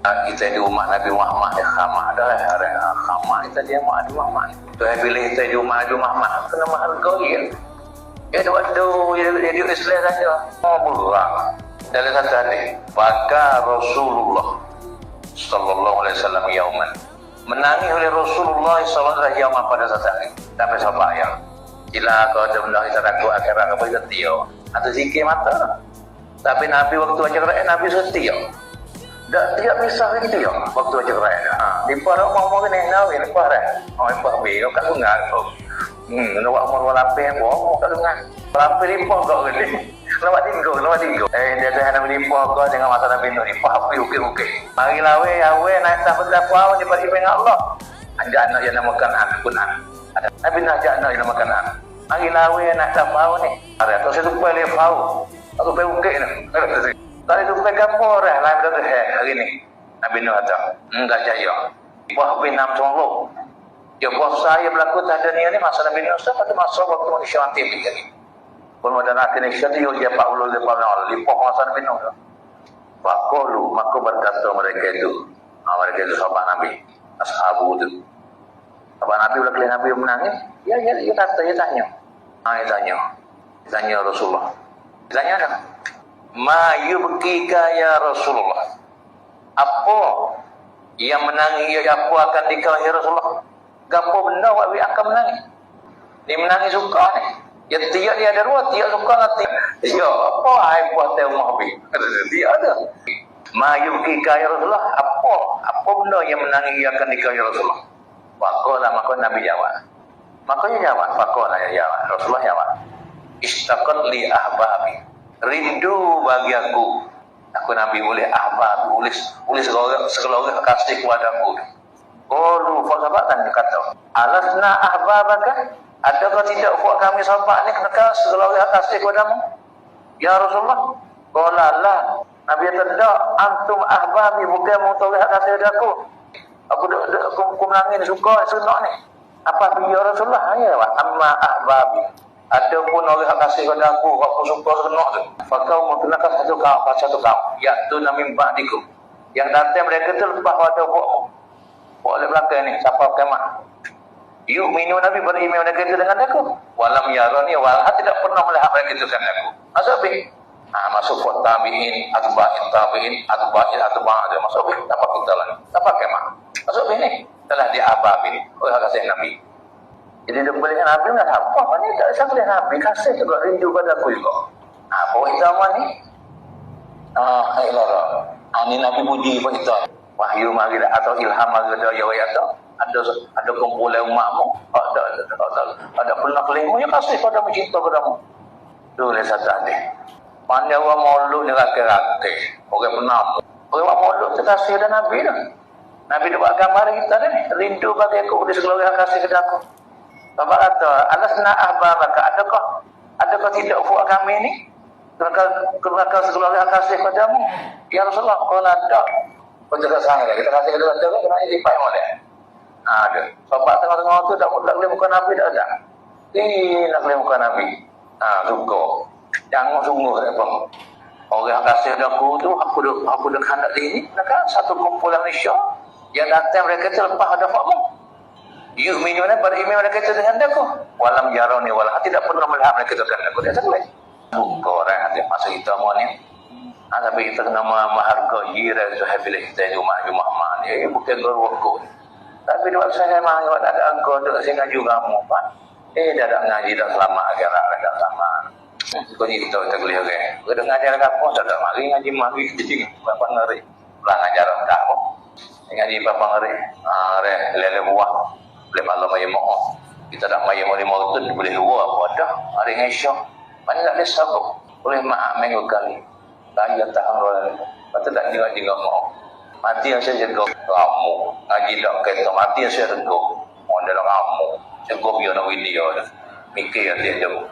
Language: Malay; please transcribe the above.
Kita di rumah Nabi Muhammad ya khamah dah lah khamah kita dia Nabi Muhammad tu saya pilih kita di rumah Nabi Muhammad kena menghargai dia ada waktu jadi Islam saja berat dalam satu hadis baka Rasulullah sallallahu alaihi wasallam yauman menangis oleh Rasulullah sallallahu alaihi wasallam pada satu hari sampai sahabat yang bila kau ada benda kita takut akhirat apa kita tiap atau zikir mata tapi Nabi waktu baca Quran Nabi setia tak tiap misah itu ya waktu baca Quran di para orang-orang ni nawi lepas dah orang babi kau kat sungai tu nak buat umur lapis boh kat sungai lapis limpah kau ni lewat tinggal dia dah nak limpah kau dengan masa Nabi Nuh limpah api ukir mari lawe naik tak berapa ni bagi dengan Allah ajak anak yang namakan Quran Nabi nak ajak anak yang namakan mari lawe nak tak tahu ni ada tu saya lupa dia tahu aku pergi ukir ni tadi tu pergi kapur lain dah hari ni Nabi Nuh kata enggak jaya buah bin nam songlo ya buah saya berlaku tak ada ni masa Nabi Nuh pada masa waktu manusia mati begini pun ada nak ni syadi yo dia Pak Ulul depan Allah limpah masa Nabi Nuh faqulu maka berkata mereka itu sahabat Nabi ashabu tu sahabat Nabi bila kalian Nabi menangis ya kata ya tanya Rasulullah tanya dah ma yubkika ya Rasulullah apa yang menangis ya apa akan dikau ya Rasulullah gapo benda awak akan menangis dia menangis suka ni ya tiap dia ada dua tiap suka nanti ya apa ai buat teh mahbi dia ada ma yubkika ya Rasulullah apa benda yang menangis ya akan dikau ya Rasulullah maka Nabi jawab makanya jawab Rasulullah jawab istaqat li ahbabi rindu bagi aku Nabi boleh ahbab boleh sekeluarga kasih kepadaku qalu fa sahabatan kata alasna ahbabaka adakah tidak buat kami sahabat ni kena sekeluarga kasih kepadamu ya Rasulullah qala la Nabi tidak antum ahbabi bukan mutawah kasih padaku aku menangis suka sunat ni apa ya Rasulullah ya amma ahbabi adapun orang kasih kepada aku suka senang tu fakau mutlakan satu kau iaitu namim ba'dikum yang datang mereka tu lepas pada buat oleh belakang ni siapa kiamat yu'minu Nabi beriman mereka itu dengan aku walam yarani walah tidak pernah melihat mereka itu dengan aku masuk buat tabi'in atba'in masuk apa kita lah apa kiamat masuk ni telah diababin oleh kasih Nabi. Jadi dia boleh Nabi nak apa? Mana tak saya boleh Nabi kasih juga rindu pada aku juga. Apa kita ni? Ini Nabi puji pun kita. Wahyu mari atau ilham mari ada ya ada kumpulan umatmu. Ada pernah kelemu ya kasih pada mencinta padamu. Tu le satu hati. Mana orang maulud ni rakyat. Orang pernah. Orang maulud terkasih dan Nabi dah. Nabi dia buat gambar kita ni. Rindu bagi aku di sekeluarga kasih kepada aku. Bapak kata, alasna ahbabaka adakah tidak buat kami ni kerana sekeluarga kasih padamu ya Rasulullah qala tak penjaga sangat kita kasih kepada kena lipat molek ada sebab tengah-tengah tu tak boleh bukan Nabi tak ada nak boleh bukan Nabi suka jangan sungguh apa orang kasih aku tu aku dah hendak ini kan satu kumpulan Malaysia yang datang mereka tu lepas ada fakmu yu'minuna beriman mereka itu dengan aku walam yarani walah tidak pernah melihat mereka itu dengan aku dia tak boleh orang hati masa kita mau ni tapi kita kena menghargai jiran sahabat kita di rumah Muhammad ni bukan guru tapi dua saya memang ada engkau tu saya ngaji kamu pak dah ada ngaji dah selama agak dah sama kau ni kita boleh orang kau ngajar apa tak ada ngaji jadi berapa ngeri pulang ngajar tak apa ngaji berapa ngeri lele buah boleh malam ayam mau kita tak ayam mau tu boleh dua wadah hari ngesok mana tak bisa boleh maaf minggu kali tanya tahan orang patut tak juga mau mati yang saya jaga kamu ngaji dak kata mati yang saya jaga mau dalam kamu jaga biar nak video mikir dia jauh